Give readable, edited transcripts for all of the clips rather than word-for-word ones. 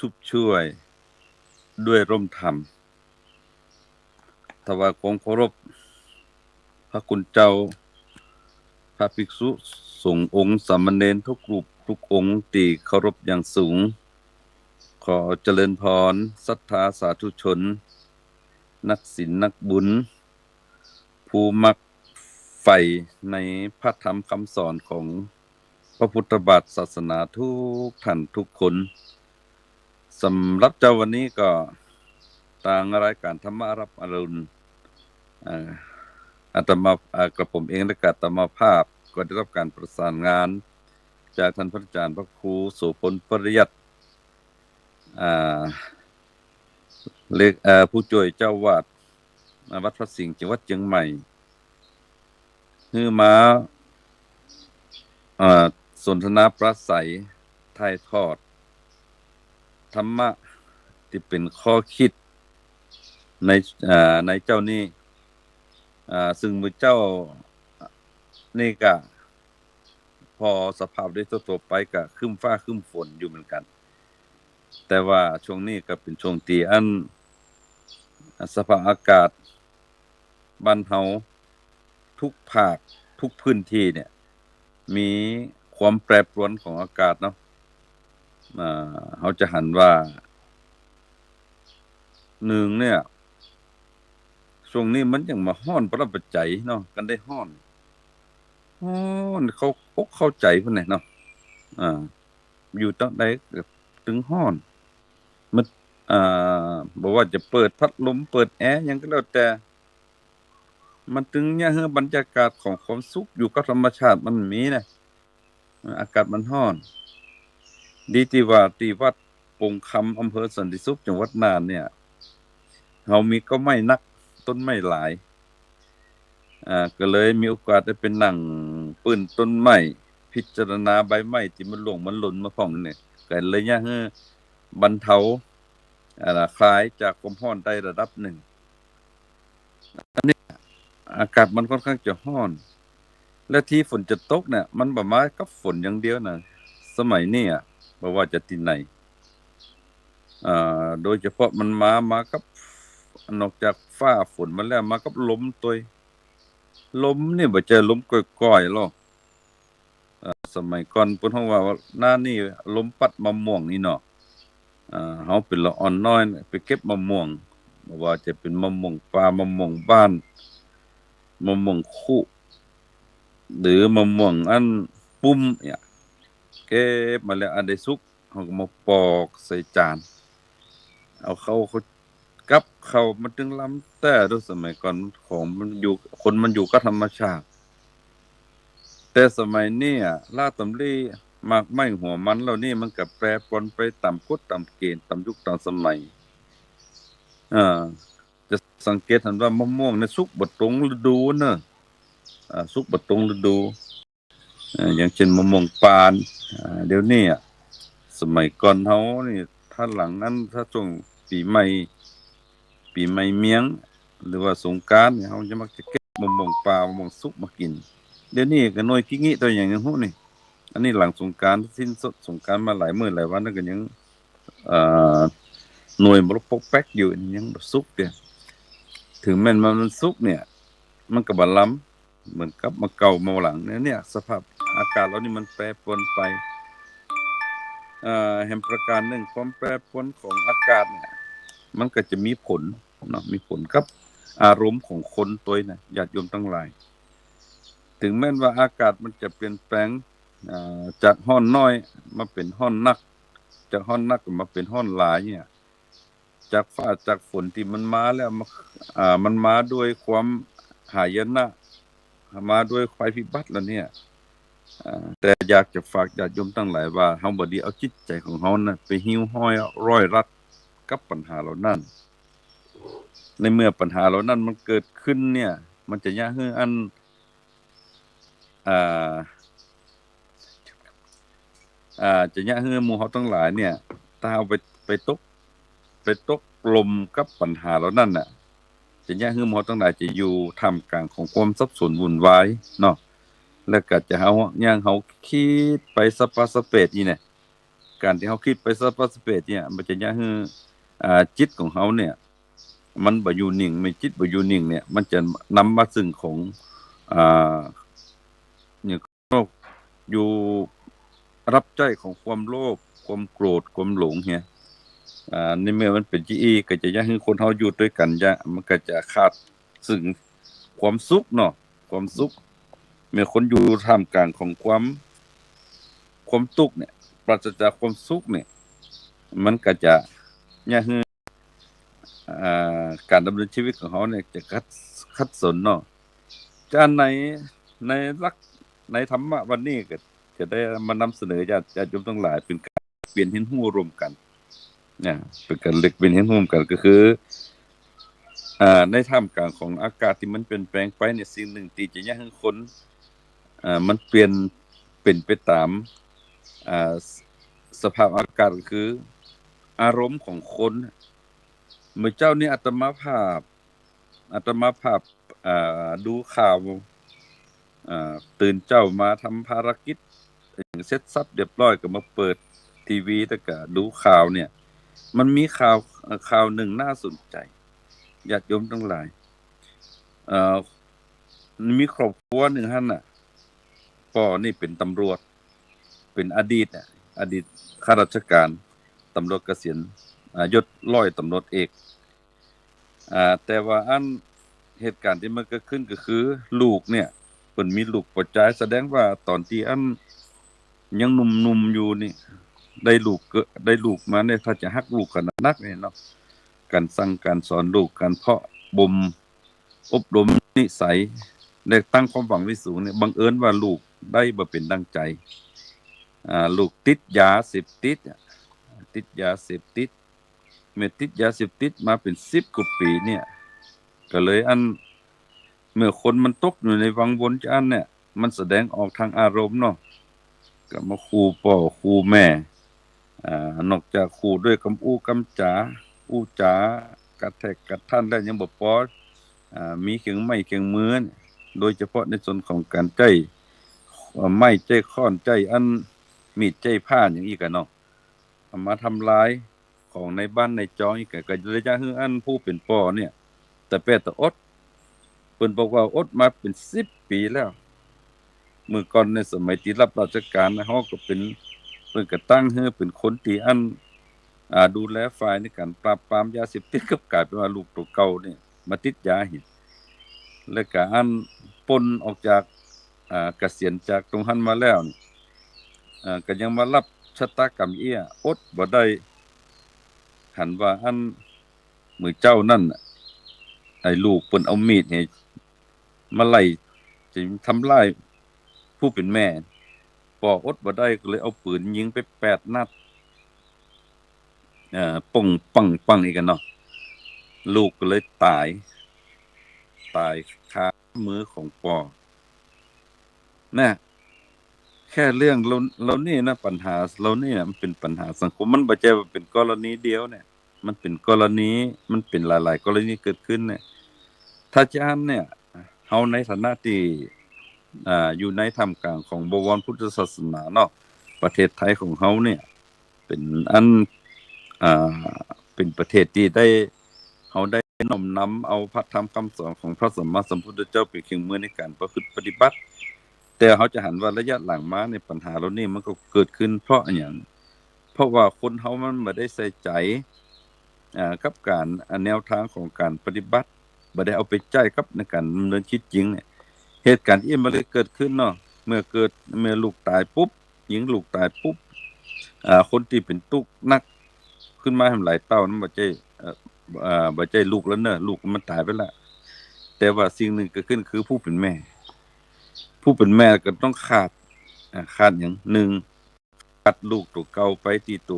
ชุบช่วยด้วยร่มธรรมถวายความเคารพพระคุณเจ้าพระภิกษุสงฆ์องค์สามเณรทุกรูปทุกองค์ที่เคารพอย่างสูงขอเจริญพรศรัทธาสาธุชนนักศีลนักบุญผู้มักใฝ่ในพระธรรมคำสอนของพระพุทธบาทศาสนาทุกท่านทุกคนสำหรับเจ้าวันนี้ก็ทางรายการธรรมรับอรุณอาตมากระผมเองและอาตมาภาพก็ได้รับการประสานงานจากท่านพระอาจารย์พระครูโสพลปริยัติผู้ช่วยเจ้าวาดวัดพระสิงห์จังหวัดเชียงใหม่คือมาสนทนาปราศัยถ่ายทอดธรรมะที่เป็นข้อคิดในเจ้านี้ซึ่งมือเจ้านี่ก็พอสภาพได้ทั่วไปก็ครึ้มฟ้าครึ้มฝนอยู่เหมือนกันแต่ว่าช่วงนี้ก็เป็นช่วงที่สภาพอากาศบ้านเฮาทุกภาคทุกพื้นที่เนี่ยมีความแปรปรวนของอากาศเนาะเฮาจะหันว่าหนึ่งเนี่ยช่วงนี้มันยังมาฮ้อนประปัจจัยเนาะกันได้ฮ้อนเขาอกเข้าใจเพิ่นน่ะเนาะอยู่ตรงใดก็ถึงฮ้อนมันบ่ว่าจะเปิดพัดลมเปิดแอร์หยังก็แล้วแต่มันถึงเนี่ยบรรยากาศของความสุขอยู่กับธรรมชาติมันมีนะอากาศมันร้อนดีที่ว่าที่วัดปงคำอำเภอสันติสุขจังหวัดน่านเนี่ยเฮามีก็ไม้นักต้นไม้หลายก็เลยมีโอกาสได้ไปนั่งปื้นต้นไม้พิจารณาใบไม้ที่มันร่วงมันหล่นมาพ้องนี่ก็เลยเนี่ยบรรเทาคลายจากความร้อนได้ระดับหนึ่งอันนี้อากาศมันค่อนข้างจะร้อนและที่ฝนจะตกเนี่ยมันบ่มากับฝนอย่างเดียวนะสมัยนี้บ่ว่าจะที่ไหนโดยเฉพาะมันมากับนอกจากฟ้าฝนมาแล้วมากับลมตัวยลมนี่บ่ใช่ลมก้อยๆหรอกสมัยก่อนเพิ่นเฮาว่าหน้านี้ลมปัดมะม่วงนี่เนาะเฮาเป็นละอ่อนน้อยไปเก็บมะม่วงบ่ว่าจะเป็นมะม่วงป่ามะม่วงบ้านมะม่วงคุหรือมะม่วงปุ้มเนี่ยเก็บมาแล้วอันใดสุกเฮาก็มาปอกใส่จานเอาเข้ากับข้าวมันถึงล้ำแต่โดยสมัยก่อนของมันอยู่คนมันอยู่กับธรรมชาติแต่สมัยนี้ลาตำลีหมากไม้หัวมันเหล่านี้มันก็แปรปรวนไปตามกฎตามเกณฑ์ตามยุคตามสมัยจะสังเกตเห็นว่ามะม่วงเนี่ยสุกบ่ตรงฤดูเนาะสุกบ่ตรงฤดูอย่างเช่นมะม่วงปานเดี๋ยวนี้สมัยก่อนเฮานี่ถ้าหลังนั้นถ้าช่วงปีใหม่เมียงหรือว่าสงกรานต์เนี่ยเฮาจะมักจะเก็บมะม่วงป่ามะม่วงสุกมากินเดี๋ยวนี้ก็น้อยกิ๊งิตัวอย่างฮู้นี่อันนี้หลังสงกรานต์สิ้นสุดสงกรานต์มาหลายมื้อหลายวันแล้วก็ยังหน่วยบ่ปกแป๊กอยู่ยังบ่สุกเด้ถึงแม้มันสุกเนี่ยมันก็บ่ล้ำเหมือนกับมะเก่ามะหลังเนี่ยสภาพอากาศเรานี่มันแปรปรวนไปแห่งประการหนึ่งความแปรปรวนของอากาศเนี่ยมันก็จะมีผลเนาะมีผลกับอารมณ์ของคนตัวน่ะญาติโยมทั้งหลายถึงแม้ว่าอากาศมันจะเปลี่ยนแปลงจากร้อนน้อยมาเป็นร้อนนักจากร้อนนักก็มาเป็นร้อนหลายเนี่ยจากฟ้าจากฝนที่มันมาแล้วมันมาด้วยความหายนะมาด้วยภัยพิบัติแล้วเนี่ยแต่อยากจะฝากญาติโยมทั้งหลายว่าเฮาบ่ดีเอาจิตใจของเฮาน่ะไปหิ้วห้อยร้อยรัดกับปัญหาเหล่านั้นในเมื่อปัญหาเหล่านั้นมันเกิดขึ้นเนี่ยมันจะยะให้อ่าจะยะให้หมู่เฮาทั้งหลายเนี่ยถ้าเอาไปตกลมกับปัญหาเหล่านั้นน่ะจะยะให้หมู่เฮาทั้งหลายจะอยู่ท่ามกลางของความสับสนวุ่นวายเนาะแล้วก็จะเฮาย่างเฮาคิดไปสะปะสะเปดนี่แหละ การที่เฮาคิดไปซะปัสเปดเนี่ยมันจะยะให้จิตของเฮาเนี่ยมันบ่อยู่นิ่งไม่จิตบ่อยู่นิ่งเนี่ยมันจะนำมาซึ่งของอ่าเนี่ยอยู่รับใจของความโลภความโกรธความหลงเฮียในเมื่อมันเป็นจี้อีก็จะอยากให้คนเฮาอยู่ด้วยกันมันก็จะขาดซึ่งความสุขเนาะความสุขเมื่อคนอยู่ท่ามกลางของความทุกข์เนี่ยปราศจากความสุขเนี่ยมันก็จะอยากให้การดำเนินชีวิตของเฮาเนี่ยจะขัดสนเนาะจะในหลักในธรรมะวันนี้ก็จะได้มานำเสนอญาติโยมทั้งหลายเป็นการเปลี่ยนเห็นรู้ร่วมกันเป็นการเล็กเป็นเห็นร่วมกันก็คือในท่ามกลางของอากาศที่มันเปลี่ยนแปลงไปเนี่ยสิ่งหนึ่งที่จะอยากให้คนมันเปลี่ยนเป็นไปตามสภาพอากาศก็คืออารมณ์ของคนเมื่อเจ้านี้อาตมาภาพดูข่าวตื่นเจ้ามาทำภารกิจเสร็จสับเรียบร้อยก็มาเปิดทีวีแล้วก็ดูข่าวเนี่ยมันมีข่าวหนึ่งน่าสนใจญาติโยมทั้งหลายมีครอบครัวหนึ่งหั่นน่ะพ่อนี่เป็นตำรวจเป็นอดีตข้าราชการตำรวจเกษียณยศร้อยตำรวจเอกแต่ว่าเหตุการณ์ที่มันเกิดขึ้นก็คือลูกเนี่ยเพิ่นมีลูกประจายแสดงว่าตอนที่ยังหนุ่มๆอยู่นี่ได้ลูกมาเนี่ยถ้าจะฮักลูกขนาดนักเนี่ยเนาะการสั่งการสอนลูกการเพาะบ่มอบรมนิสัยได้ตั้งความหวังไว้สูงเนี่ยบังเอิญว่าลูกได้บ่เป็นดังใจลูกติดยาเสพติดเมื่อติดยาเสพติดมาเป็น10กว่าปีเนี่ยก็เลยเมื่อคนมันตกอยู่ในวังวนเนี่ยมันแสดงออกทางอารมณ์เนาะก็มาขู่พ่อขู่แม่นอกจากขู่ด้วยคำอู้คำจากระแทกกระทั่นแล้วยังบ่พอมีเครื่องไม้เครื่องมือโดยเฉพาะในส่วนของการใช้ไม้ใช้ค้อนใช้มีดใช้ผ้าอย่างอีกเนาะมาทำลายของในบ้านในจองอีกก็เลยจะให้ผู้เป็นพ่อเนี่ยแต่แปแต่อดเพิ่นบอกว่าอดมาเป็น10ปีแล้วเมื่อก่อนในสมัยที่รับราชการนะเฮาก็เป็นเพิ่นก็ตั้งให้เป็นคนที่ดูแลฝ่ายในการปราบปรามยาเสพติดก็กลายเป็นว่าลูกตัวเก่านี่มาติดยาหิแล้วก็ปล้นออกจากเกษียณจากตรงหั้นมาแล้วก็ยังมารับชะตากรรมอดบ่ได้หันว่ามื้อเจ้านั่นไอ้ลูกเพิ่นเอามีดให้มาไล่จะทำลายผู้เป็นแม่พ่ออดบ่ได้ก็เลยเอาปืนยิงไป8นัดป่งปังอีกเนาะลูกก็เลยตายคามือของพ่อนะแค่เรื่องเรานี่นะปัญหาเรานี่มันเป็นปัญหาสังคมมันบ่ใช่ว่าเป็นกรณีเดียวเนี่ยมันเป็นกรณีมันเป็นหลายๆกรณีเกิดขึ้นเนี่ยถ้าจะเนี่ยเฮาในฐานะที่อยู่ในท่ามกลางของบวรพุทธศาสนาเนาะประเทศไทยของเฮาเนี่ยเป็นเป็นประเทศที่เฮาได้น้อมนำเอาพระธรรมคำสอนของพระสัมมาสัมพุทธเจ้าเป็นเครื่องมือในการประพฤติปฏิบัติแต่เฮาจะหันว่าระยะหลังมาในปัญหาเหล่านี้มันก็เกิดขึ้นเพราะอิหยังเพราะว่าคนเฮามันบ่ได้ใส่ใจกับการแนวทางของการปฏิบัติบ่ได้เอาไปใช้กับในการดำเนินชีวิตจริงเนี่ยเหตุการณ์ที่มันเลยเกิดขึ้นเนาะเมื่อลูกตายปุ๊บหญิงลูกตายปุ๊บคนที่เป็นตุกนักขึ้นมาทำหลายเต้านั้นบ่ใช่ลูกแล้วเนอะลูกมันตายไปแล้วแต่ว่าสิ่งหนึ่งเกิดขึ้นคือผู้เป็นแม่ก็ต้องขาดหยัง1ขาดลูกตัวเก่าไปที่ตั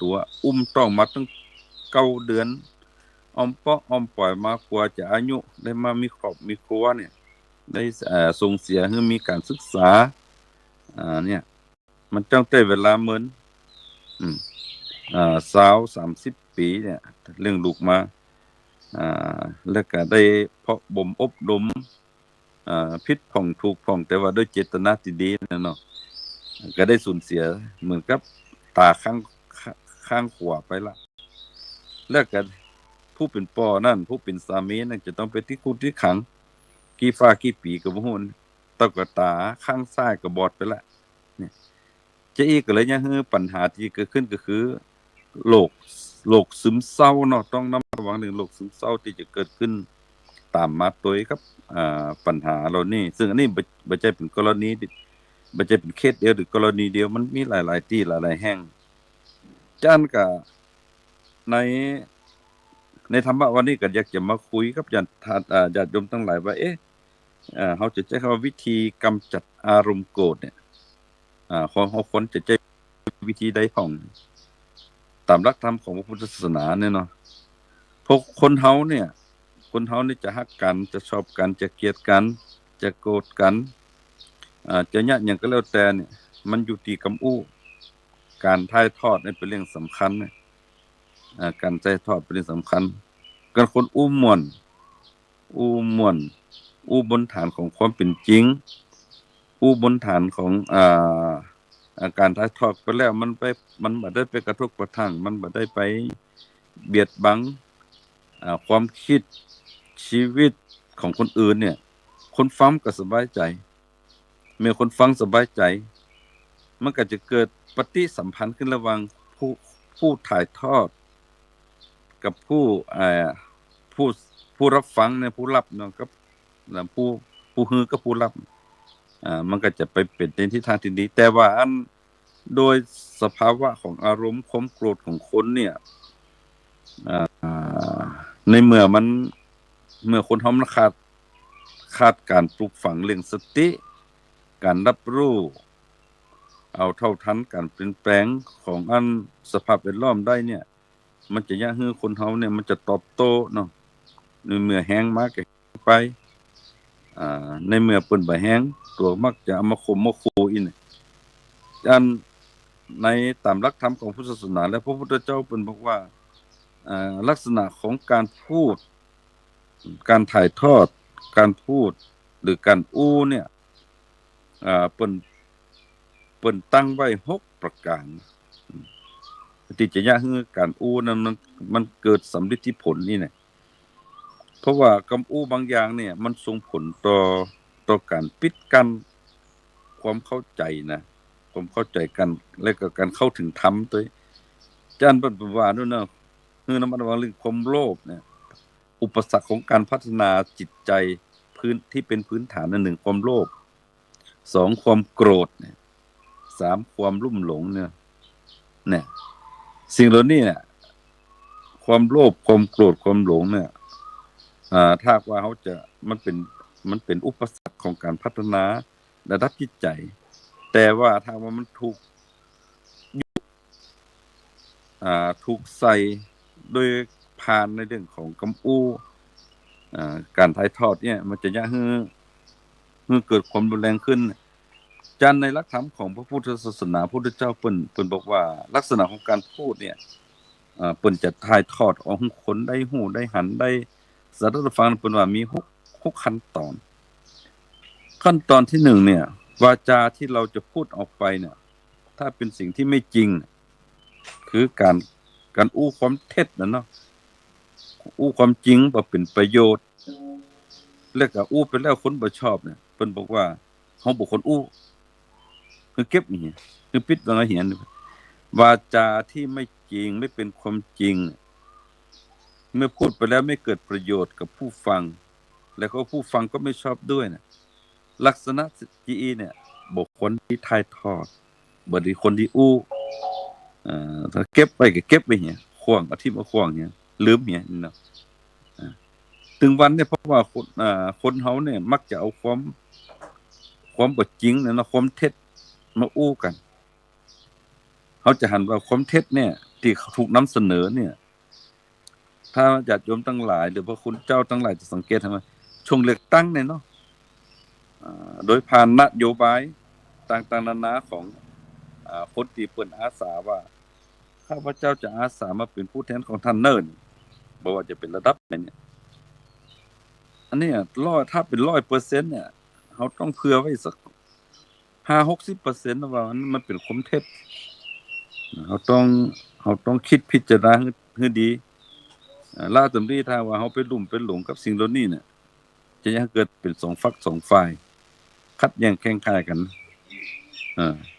วอุ้มต้องมาตั้ง9เดือนอ้อมเปาะอ้อมปล่อยมากว่าจะอายุได้มามีครอบมีครัวเนี่ยได้ส่งเสียให้มีการศึกษาเนี่ยมันต้องใช้เวลาเหมือน20-30 ปีเนี่ยเรื่องลูกมาแล้วก็ได้เพาะบ่มอบรมผิดผ่องถูกผ่องแต่ว่าด้วยเจตนาที่ดีเนาะก็ได้สูญเสียเหมือนกับ ตาข้างขวาไปละแล้วก็ผู้เป็นป่อนั่นผู้เป็นสามีนั่นจะต้องไปที่คุกที่ขังกี่ฟ้ากี่ปีก็บ่ฮู้ต้องก็ตาข้างซ้ายก็บอดไปละเนี่ยจะอีกก็เลยยังคือปัญหาที่เกิดขึ้นก็คือโรคซึมเศร้าเนาะต้องนำระวังเรื่องโรคซึมเศร้าที่จะเกิดขึ้นตามมาโดยครับปัญหาเหล่านี้ซึ่งอันนี้บ่ใช่เป็นกรณีบ่ใช่เป็นเคสเดียวหรือกรณีเดียวมันมีหลายๆที่หลายๆแห่งจั่นก็ในธรรมะวันนี้ก็อยากจะมาคุยกับญาติโยมทั้งหลายว่าเฮาจะใช้คำว่าวิธีกำจัดอารมณ์โกรธเนี่ยของเฮาควรจะใช้วิธีใดของตามหลักธรรมของพระพุทธศาสนาเนี่ยเนาะพวกคนเฮานี่จะฮักกันจะชอบกันจะเกลียดกันจะโกรธกันจะยะหยังก็แล้วแต่เนี่ยมันอยู่ที่กำอู้การถ่ายทอดนี่เป็นเรื่องสำคัญนะการถ่ายทอดเป็นเรื่องสำคัญการคนอู้ม่วนอู้บนฐานของความเป็นจริงอู้บนฐานของการถ่ายทอดไปแล้วมันบ่ได้ไปกระทบกระทั่งมันบ่ได้ไปเบียดบังความคิดชีวิตของคนอื่นเนี่ยคนฟังก็สบายใจเมื่อคนฟังสบายใจมันก็จะเกิดปฏิสัมพันธ์ขึ้นระหว่างผู้ถ่ายทอดกับผู้รับฟังเนี่ยผู้รับเนาะกับผู้ฮือกับผู้รับมันก็จะไปเป็นในทิศทางที่ดีแต่ว่าอันโดยสภาวะของอารมณ์ความโกรธของคนเนี่ยในเมื่อคนเฮามันขาดการปลูกฝังเรื่องสติการรับรู้เอาเท่าทันการเปลี่ยนแปลงของอันสภาพแวดล้อมได้เนี่ยมันจะยะฮือคนเฮาเนี่ยมันจะตอบโต้เนาะในเมื่อแห้งมากก็ไปในเมื่อเปิ้นบ่แห้งตัวมักจะเอามาข่มมาขู่อีนี่อันในตามหลักธรรมของพุทธศาสนาและพระพุทธเจ้าเปิ้นบอกว่าลักษณะของการพูดการถ่ายทอดการพูดหรือการอู้เนี่ยเปิ้นตั้งไว้6ประการที่จะยะฮือการอู้นั้นมันเกิดสำฤทธิผลนี่แหละเพราะว่าคำอู้บางอย่างเนี่ยมันส่งผลต่อการปิดกั้นความเข้าใจนะความเข้าใจกันและก็การเข้าถึงธรรมตัวจันเปิ้นว่านู่นเนาะคือระมัดระวังเรื่องความโลภเนี่ยอุปสรรคของการพัฒนาจิตใจที่เป็นพื้นฐานอัน1ความโลภ2ความโกรธเนี่ย3ความลุ่มหลงเนี่ยสิ่งเหล่านี้เนี่ยความโลภความโกรธความหลงเนี่ยถ้าว่าเขาจะมันเป็นอุปสรรคของการพัฒนาระดับจิตใจแต่ว่าถ้าว่ามันถูกใส่โดยผ่านในเรื่องของกำอู้การถ่ายทอดเนี่ยมันจะยะฮือเกิดความรุนแรงขึ้นจันในหลักธรรมของพระพุทธศาสนาพระพุทธเจ้าเปิ้นบอกว่าลักษณะของการพูดเนี่ยเปิ้นจะถ่ายทอดออกให้คนได้ฮู้ได้หันได้สดับฟังเปิ้นว่ามี6ขั้นตอนที่1เนี่ยวาจาที่เราจะพูดออกไปเนี่ยถ้าเป็นสิ่งที่ไม่จริงคือการอู้ความเท็จน่ะเนาะอู้ความจริงบ่เป็นประโยชน์แล้วก็อู้ไปแล้วคนบ่ชอบเนี่ยเพิ่นบอกว่าเฮาบ่ควรอู้คือเก็บนี่คือปิดไว้ให้เห็นวาจาที่ไม่จริงไม่เป็นความจริงเมื่อพูดไปแล้วไม่เกิดประโยชน์กับผู้ฟังแล้วก็ผู้ฟังก็ไม่ชอบด้วยนะลักษณะจีเนี่ยบุคคลที่ถ่ายทอดบ่ได้คนที่อู้ถ้าเก็บไว้ก็เก็บไว้เหียขว้างเอาทิ่มเอาขว้างเหียลืมเหียเนาะถึงวันเนี่ยเพราะว่าคนเฮาเนี่ยมักจะเอาความบ่จริงเนี่ยเนาะความเท็จมาอู้กันเฮาจะหันว่าความเท็จเนี่ยที่ถูกนำเสนอเนี่ยถ้าญาติโยมทั้งหลายหรือพระคุณเจ้าทั้งหลายจะสังเกตเห็นว่าช่วงเลือกตั้งเนี่ยเนาะโดยผ่านนโยบายต่างๆนานาของคนที่เปิ้นอาสาว่าข้าพเจ้าจะอาสามาเป็นผู้แทนของท่านเนิ่นบ่ว่าจะเป็นระดับไหนเนี่ยอันนี้ถ้าเป็น 100% เนี่ยเฮาต้องเผื่อไว้สัก 50-60% ว่ามันเป็นความเท็จ เราต้องเราต้องคิดพิจารณาให้ดีล่าตำรีถ้าว่าเราไปลุ่มไปหลงกับสิ่งเหล่านี้เนี่ยจะยังเกิดเป็นสองฝักสองฝ่ายขัดแย้งแข่งขันกัน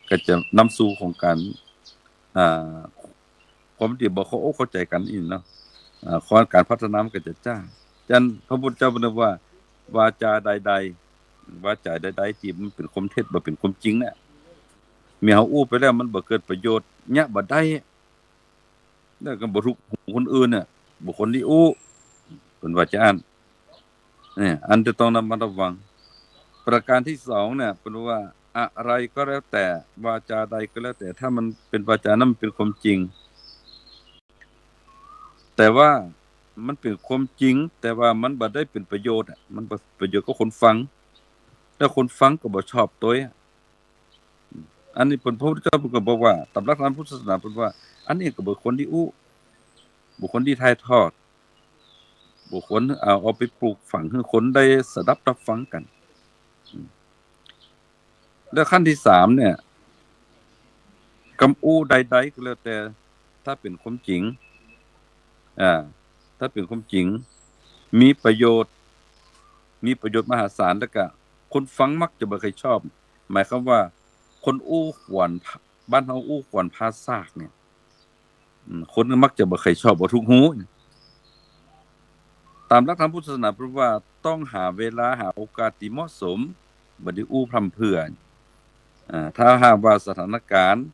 ก็จะนำสู่ของการอ่าความที่บ่เข้าใจกันอีกเนาะการพัฒนามันก็จะจ้าจันพระพุทธเจ้าบอกว่าวาจาใดๆวาจาใดๆที่มันเป็นความเท็จบ่เป็นความจริงเนี่ยมีเฮาอู้ไปแล้วมันบ่เกิดประโยชน์เนี่ยบ่ได้แล้วก็บ่ทุกหูคนอื่นน่ะบุคคลที่อู้เพิ่นว่าจะอ่านเนี่ยอันจะต้องระมัดระวังประการที่2เนี่ยเพิ่นว่าอะไรก็แล้วแต่วาจาใดก็แล้วแต่ถ้ามันเป็นวาจานั้นมันเป็นความจริงแต่ว่ามันเป็นความจริงแต่ว่ามันบ่ได้เป็นประโยชน์มันบ่ประโยชน์กับคนฟังแล้วคนฟังก็บ่ชอบตัวอันนี้เพิ่นพระพุทธเจ้าเพิ่นก็บอกว่าตามหลักทางพุทธศาสนาเพิ่นว่าอันนี้ก็บุคคลที่อู้บุคคลที่ถ่ายทอดบุคคลเอาไปปลูกฝังให้คนได้สดับรับฟังกันแล้วขั้นที่3เนี่ยคำอู้ใดๆก็แล้วแต่ถ้าเป็นความจริงถ้าเป็นความจริงมีประโยชน์มหาศาลแล้วก็คนฟังมักจะบ่ค่อยชอบหมายความว่าคนอู้ขวนบ้านเฮาอู้ขวนภาษากเนี่ยคนก็มักจะบ่ค่อยชอบบ่ถูกหูตามหลักธรรมพุทธศาสนาเพิ่นว่าต้องหาเวลาหาโอกาสที่เหมาะสมบ่ได้อู้พร่ำเพรื่อถ้าหากว่าสถานการณ์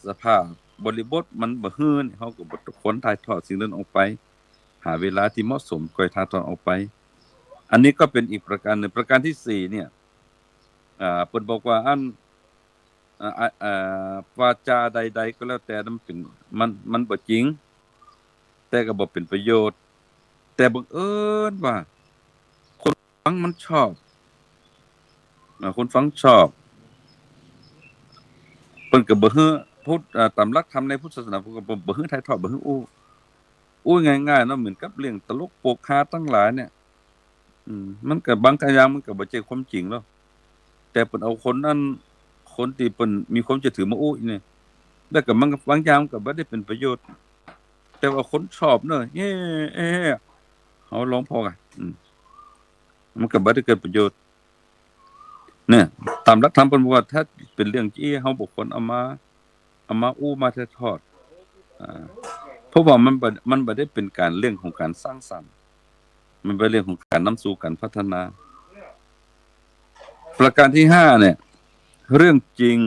สภาพบริบทมันบ่ฮื้อเฮาก็บ่ควรถ่ายทอดสิ่งนั้นออกไปหาเวลาที่เหมาะสมค่อยถ่ายทอดออกไปอันนี้ก็เป็นอีกประการหนึ่งประการที่4เนี่ยเพิ่นบอกว่าวาจาใดๆก็แล้วแต่มันเป็นมันบ่จริงแต่ก็บ่เป็นประโยชน์แต่บังเอิญว่าคนฟังมันชอบคนฟังชอบเพิ่นก็บ่ฮื้อพุทธตามหลักธรรมในพุทธศาสนาเพิ่นก็บ่ฮื้อถ่ายทอดบ่ฮื้ออู้ง่ายๆเนาะเหมือนกับเรื่องตลกโปกฮาทั้งหลายเนี่ยมันก็บางอย่างมันก็บ่ใช่ความจริงหรอกแต่เพิ่นเอาคนนั้นคนที่เพิ่นมีความเชื่อถือมาอู้อีกนี่แล้วก็มันบางอย่างมันก็บ่ได้เป็นประโยชน์แต่ว่าคนชอบเนาะเอ๊เฮาร้องพอกันมันก็บ่ได้เกิดประโยชน์เนี่ยตามหลักธรรมเพิ่นบอกว่าถ้าเป็นเรื่องที่เฮาบ่ควรเอามาอู้มาถ่ายทอดเพราะว่ามันบ่ได้เป็นการเรื่องของการสร้างสรรค์มันเป็นเรื่องของการนำสู่การพัฒนาประการที่5เนี่ยเรื่องจริง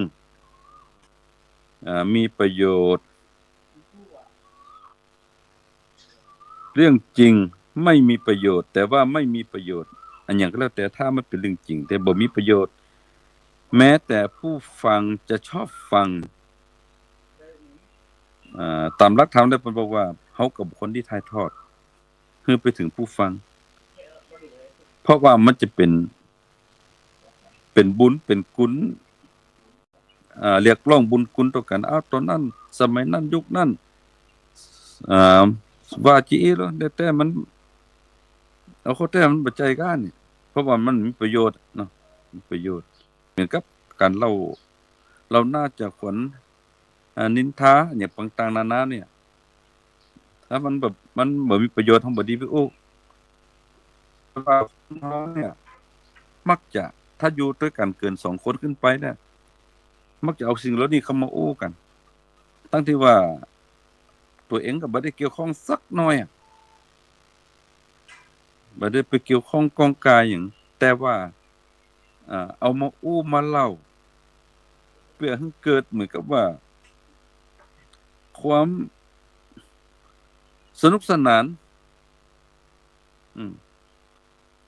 มีประโยชน์เรื่องจริงไม่มีประโยชน์แต่ว่าไม่มีประโยชน์อันหยังก็แล้วแต่ถ้ามันเป็นเรื่องจริงแต่บ่มีประโยชน์แม้แต่ผู้ฟังจะชอบฟังตามหลักธรรมแล้วเพิ่นบอกว่าเฮาก็บุคคลที่ถ่ายทอดคือไปถึงผู้ฟังเพราะว่ามันจะเป็นบุญเป็นกุศลเรียกร้องบุญคุณต่อกันตอนนั้นสมัยนั้นยุคนั้นอ่าว่าจิแล้วแต่มันเอาเข้าแต่มันบ่ใจกันนี่เพราะว่ามันมีประโยชน์เนาะมีประโยชน์เหมือนกับการเราน่าจะขวัญนินทาอย่างต่างๆนานาเนี่ยถ้ามันแบบมันบ่มีประโยชน์ทางบ่ดีไปโอ้ว่าคนเราเนี่ยมักจะถ้าอยู่ด้วยกันเกิน2คนขึ้นไปเนี่ยมักจะเอาสิ่งเหล่านี้เข้ามาโอ้กันทั้งที่ว่าตัวเองก็บ่ได้เกี่ยวข้องสักหน่อยบ่ได้ไปเกี่ยวข้องก้องกายหยังแต่ว่าเอามาอู้มาเล่าเพื่อให้เกิดเหมือนกับว่าความสนุกสนาน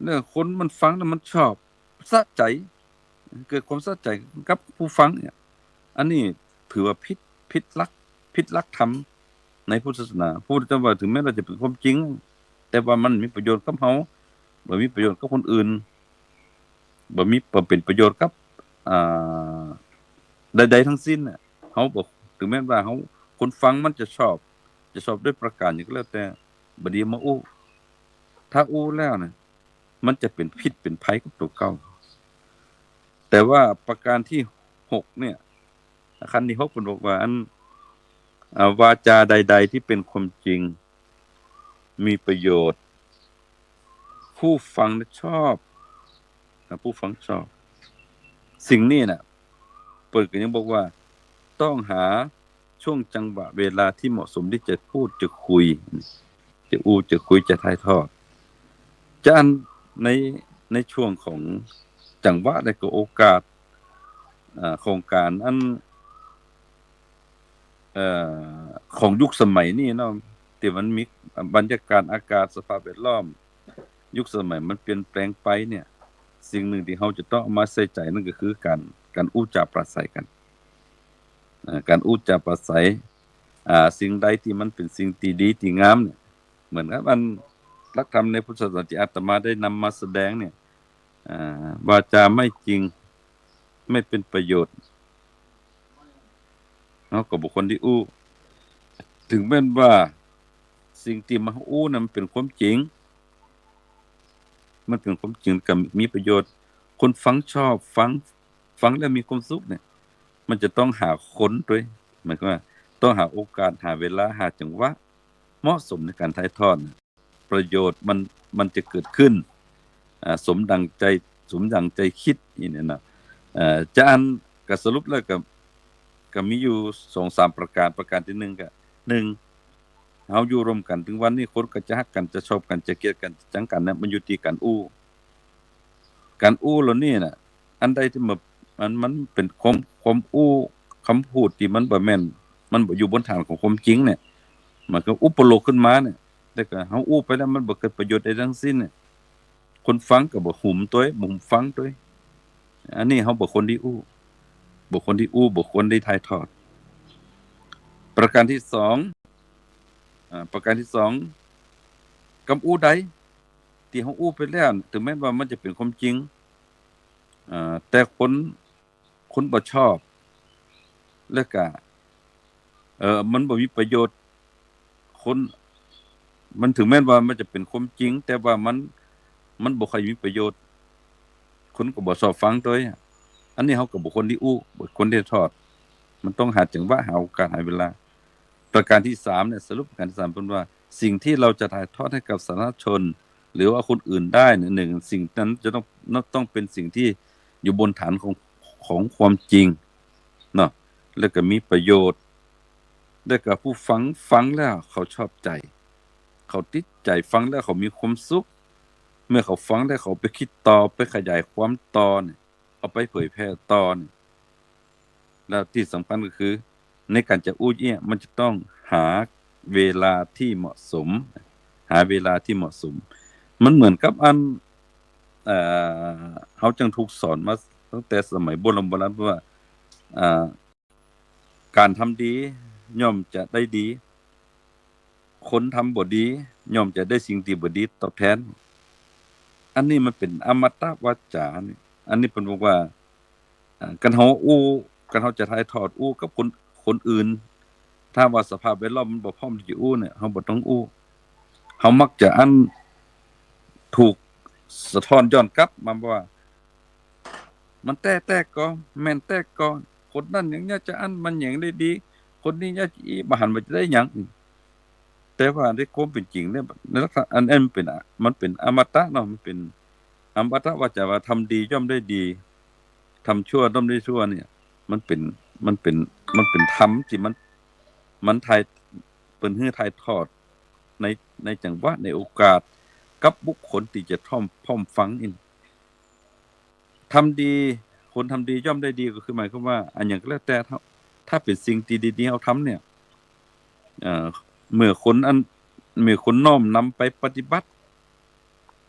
เนี่ยคนมันฟังแล้วมันชอบสะใจเกิดความสะใจกับผู้ฟังเนี่ยอันนี้ถือว่าผิดหลักธรรมในพุทธศาสนาพุทธเจ้าว่าถึงแม้เราจะเป็นความจริงแต่ว่ามันมีประโยชน์กับเฮาบ่มีประโยชน์กับคนอื่นบ่เป็นประโยชน์กับอ่าใดๆทั้งสิ้นน่ะเฮาบ่ถึงแม้ว่าเฮาคนฟังมันจะชอบด้วยประการหยังก็แล้วแต่บัดนี้มาอู้ถ้าอู้แล้วน่ะมันจะเป็นพิษเป็นภัยกับตัวเก่าแต่ว่าประการที่6เนี่ยขั้นที่6เพิ่นบอกว่า วาจาใดๆที่เป็นความจริงมีประโยชน์ผู้ฟังชอบผู้ฟังชอบสิ่งนี้น่ะเปิดก็ยังบอกว่าต้องหาช่วงจังหวะเวลาที่เหมาะสมที่จะพูดจะคุยจะคุยจะถ่ายทอดจะอันในช่วงของจังหวะและก็โอกาสโครงการอันของยุคสมัยนี้เนาะที่มันมีบรรยากาศอากาศสภาพแวดล้อมยุคสมัยมันเปลี่ยนแปลงไปเนี่ยสิ่งหนึ่งที่เราจะต้องเอามาใส่ใจนั่นก็คือการอู้จาปราศัยกันการอู้จาปราศัยสิ่งใดที่มันเป็นสิ่งที่ดีที่งามเนี่ยเหมือนกับอันหลักธรรมในพุทธศาสนาที่อาตมาได้นำมาแสดงเนี่ยวาจาไม่จริงไม่เป็นประโยชน์เนาะกับบุคคลที่อู้ถึงแม้ว่าสิ่งที่มาอู้นั้นเป็นความจริงมันเป็นความจริงกับมีประโยชน์คนฟังชอบฟังแล้วมีความสุขเนี่ยมันจะต้องหาคนด้วยหมายความว่าต้องหาโอกาสหาเวลาหาจังหวะเหมาะสมในการถ่ายทอดประโยชน์มันจะเกิดขึ้นสมดังใจคิดนี่เนี่ยนะจะอันก็สรุปแล้วก็มีอยู่ 2-3 ประการที่1ก็1เฮาอยู่ร่วมกันถึงวันนี้คนก็จะฮักกันจะชอบกันจะเกลียดกันจังกันเนี่ยมันอยู่ที่การอู้แล้วนี่น่ะอันใดที่มันเป็นความอู้คำพูดที่มันบ่แม่นมันบ่อยู่บนฐานของความจริงเนี่ยมันก็อุปโลกขึ้นมาเนี่ยแต่ก็เฮาอู้ไปแล้วมันบ่เกิดประโยชน์ใดทั้งสิ้นเนี่ยคนฟังก็บ่หุมตัวบ่ฟังตัวอันนี้เฮาบ่คนที่อู้บ่คนที่ถ่ายทอดประการที่2กำอู้ใดที่เฮาอู้ไปแล้วถึงแม้ว่ามันจะเป็นความจริงแต่คนบ่ชอบแล้วก็มันบ่มีประโยชน์คนมันถึงแม้ว่ามันจะเป็นความจริงแต่ว่ามันบ่ค่อยมีประโยชน์คนก็บ่ชอบฟังตัวอันนี้เฮาก็บ่คนที่อู้บ่คนที่ทอดมันต้องหาจังหวะหาโอกาสหาเวลาประการที่3เนี่ยสรุปประการที่3เพิ่นว่าสิ่งที่เราจะถ่ายทอดให้กับสาธารณชนหรือว่าคนอื่นได้เนี่ย1สิ่งนั้นจะต้องเป็นสิ่งที่อยู่บนฐานของความจริงเนาะแล้วก็มีประโยชน์แล้วก็ผู้ฟังแล้วเขาชอบใจเขาติดใจฟังแล้วเขามีความสุขเมื่อเขาฟังแล้วเขาไปคิดต่อไปขยายความต่อเนี่ยเอาไปเผยแพร่ต่อเนี่ยแล้วที่สำคัญก็คือในการจะอู้เนี่ยมันจะต้องหาเวลาที่เหมาะสมมันเหมือนกับอันเขาจังถูกสอนมาตั้งแต่สมัยโบราณว่าการทำดีย่อมจะได้ดีคนทำบ่ดีย่อมจะได้สิ่งที่บ่ดีตอบแทนอันนี้มันเป็นอมตะวาจานี่อันนี้เพิ่นบอกว่าการเฮาจะถ่ายทอดอู้กับคนอื่นถ้าว่าสภาพแวดล้อมมันบ่พร้อมที่จะอู้เนี่ยเฮาบ่ต้องอู้เฮามักจะถูกสะท้อนย้อนกลับมาว่ามันแต่ก็แม่นแต่ก็คนนั้นหยังเนี่ยจะมันหยังได้ดีคนนี้เนี่ยอีบ่หันว่าจะได้หยังแต่ว่าในความเป็นจริงเนี่ยในลักษณะอันนั้นมันเป็นอมตะเนาะมันเป็นอมตะว่าจะว่าทำดีย่อมได้ดีทำชั่วย่อมได้ชั่วเนี่ยมันเป็นธรรมที่มันถ่ายเปิ้นให้ถ่ายทอดในจังหวะในโอกาสกับบุคคลที่จะพร้อมฟังนี่ทำดีคนทำดีย่อมได้ดีก็คือหมายความว่าอันหยังก็แล้วแต่ถ้าเป็นสิ่งที่ดีๆเฮาทำเนี่ยเมื่อคนน้อมนำไปปฏิบัติ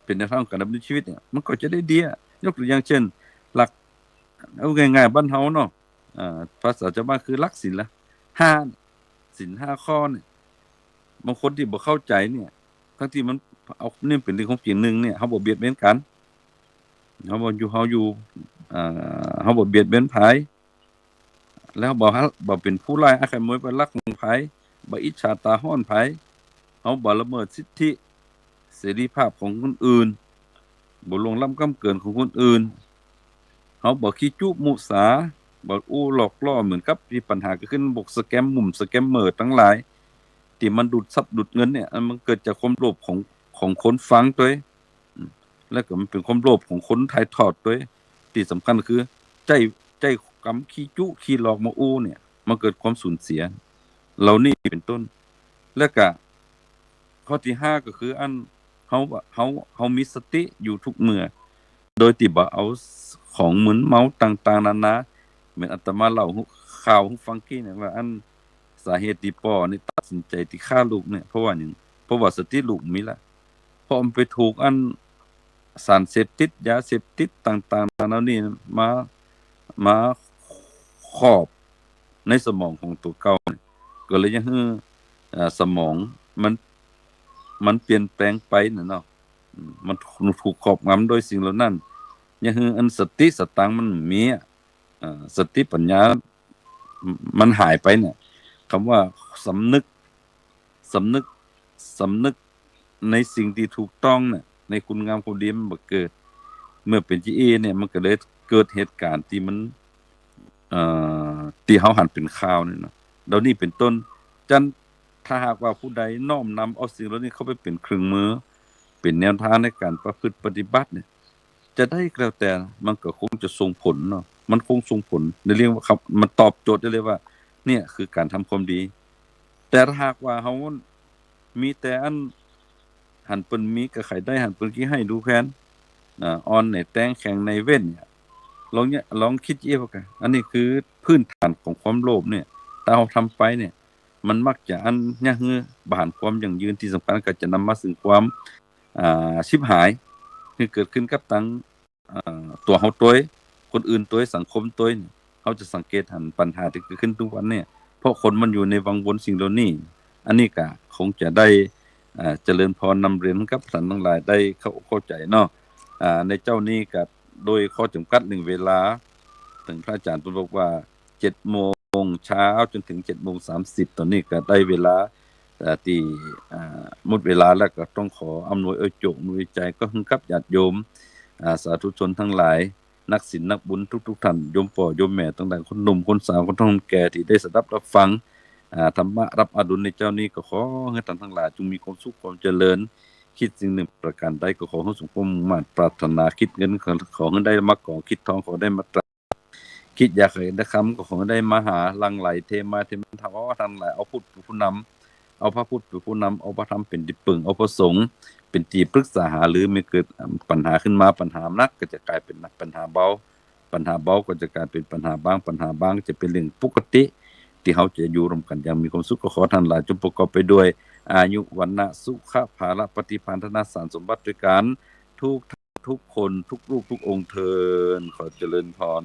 เป็นแนวทางการดำเนินชีวิตเนี่ยมันก็จะได้ดียกตัวอย่างเช่นหลักเอาง่ายๆบ้านเฮาเนาะภาษาชาวบ้านคือหลักศีล5ศีล5ข้อเนี่ยบางคนที่บ่เข้าใจเนี่ยทั้งที่มันเอานี่เป็นเรื่องของจริงนึงเนี่ยเฮาบ่เบียดเบียนกันเฮาบ่เบียดเบียนไผแล้วบ่เป็นผู้ร้ายอาฆาตมวยไปลักของไผบ่อิจฉาตาร้อนไผเฮาบ่ละเมิดสิทธิเสรีภาพของคนอื่นบ่ล่วงล้ำก้ำเกินของคนอื่นเฮาบ่ขี้จุมุสา บ่อู้หลอกล่อเหมือนกับที่ปัญหาเกิดขึ้นบกสแกมมุมสแกมเมอร์ทั้งหลายที่มันดูดทรัพย์ดูดเงินเนี่ยมันเกิดจากความโลภของคนฟังตัวเองแล้วก็มันเป็นความโลภของคนถ่ายทอดตัวเองที่สำคัญคือใจกรรมขี้จุขี้หลอกมาอู้เนี่ยมันเกิดความสูญเสียเหล่านี้เป็นต้นแล้วก็ข้อที่5ก็คืออันเฮามีสติอยู่ทุกเมื่อโดยที่บ่เอาของมึนเมาต่างๆนานาเหมือนอาตมาเล่าข่าวให้ฟังกี้เนี่ยว่าอันสาเหตุที่พ่อนี่ตัดสินใจที่ฆ่าลูกเนี่ยเพราะว่าหยังเพราะว่าสติลูกมีละเพราะมันไปถูกอันสารเสพติดยาเสพติดต่างๆนานานี่มาครอบในสมองของตัวเก่าก็เลยยังให้สมองมันเปลี่ยนแปลงไปน่ะเนาะมันถูกครอบงำโดยสิ่งเหล่านั้นยังให้อันสติสตังค์มันมีสติปัญญามันหายไปเนี่ยคำว่าสำนึกสำนึกสำนึกในสิ่งที่ถูกต้องเนี่ยในคุณงามความดีมันบ่เกิดเมื่อเป็น GA เนี่ยมันก็เลยเกิดเหตุการณ์ที่มันที่เฮาหันเป็นข่าวนี่เนาะเดี๋ยวนี้เป็นต้นจันถ้าหากว่าผู้ใดน้อมนำเอาสิ่งเหล่านี้เข้าไปเป็นเครื่องมือเป็นแนวทางในการประพฤติปฏิบัติเนี่ยจะได้ก็แล้วแต่มันก็คงจะส่งผลเนาะมันคงส่งผลในเรื่องว่าครับมันตอบโจทย์ได้เลยว่าเนี่ยคือการทำความดีแต่ถ้าหากว่าเฮามีแต่อันหันเปิ้นมีก็ไขได้หันเปิ้นกี้ให้ดูแค่นอ่อนในแต่งแข็งในเว้นเนี่ยลองคิดเยอะกันอันนี้คือพื้นฐานของความโลภเนี่ยถ้าเราทำไปเนี่ยมันมักจะอันยะฮือบานความยั่งยืนที่สำคัญก็จะนำมาซึ่งความชิบหายที่เกิดขึ้นกับทั้งตัวเฮาตัวคนอื่นตัวสังคมตัวเฮาจะสังเกตหันปัญหาที่เกิดขึ้นทุกวันเนี่ยเพราะคนมันอยู่ในวังวนสิ่งเหล่านี้อันนี้ก็คงจะได้เจริญพรนำเรียนกับท่านทั้งหลายได้เข้าใจเนาะในเจ้านี้ก็โดยข้อจำกัด1เวลาถึงพระอาจารย์บอกว่า 7:00 นเช้าจนถึง 7:30 ตอนนี้ก็ได้เวลาที่หมดเวลาแล้วก็ต้องขออำนวยจงอำนวยใจก็ให้กับญาติโยมสาธุชนทั้งหลายนักศีลนักบุญทุกๆท่านโยมพ่อโยมแม่ต่างๆคนหนุ่มคนสาวคนท้องแก่ที่ได้สดับรับฟังธรรมะรับอดุลในเจ้านี้ก็ขอให้ท่านทั้งหลายจงมีความสุขความเจริญคิดสิ่งหนึ่งประการใดก็ขอให้สมความมุ่งมั่นปรารถนาคิดเงินขอให้ได้มาก่อคิดทองขอได้มาคิดอยากให้ได้คำก็ขอให้ได้มาหาลังไหลเทมาเทมันทำว่าทั้งหลายเอาพุทธเป็นผู้นำเอาพระพุทธเป็นผู้นำเอาพระธรรมเป็นที่พึ่งเอาพระสงฆ์เป็นที่ปรึกษาหารือไม่เกิดปัญหาขึ้นมาปัญหานักก็จะกลายเป็นปัญหาเบาก็จะกลายเป็นปัญหาบางจะเป็นเรื่องปกติที่เขาจะอยู่ร่วมกันอย่างมีความสุขก็ขอท่านหลายจงประกอบไปด้วยอายุวันนะสุขภาละปฏิภาณธนสารสมบัติด้วยกันทุกคนทุกรูปทุกองค์เทินขอเจริญพร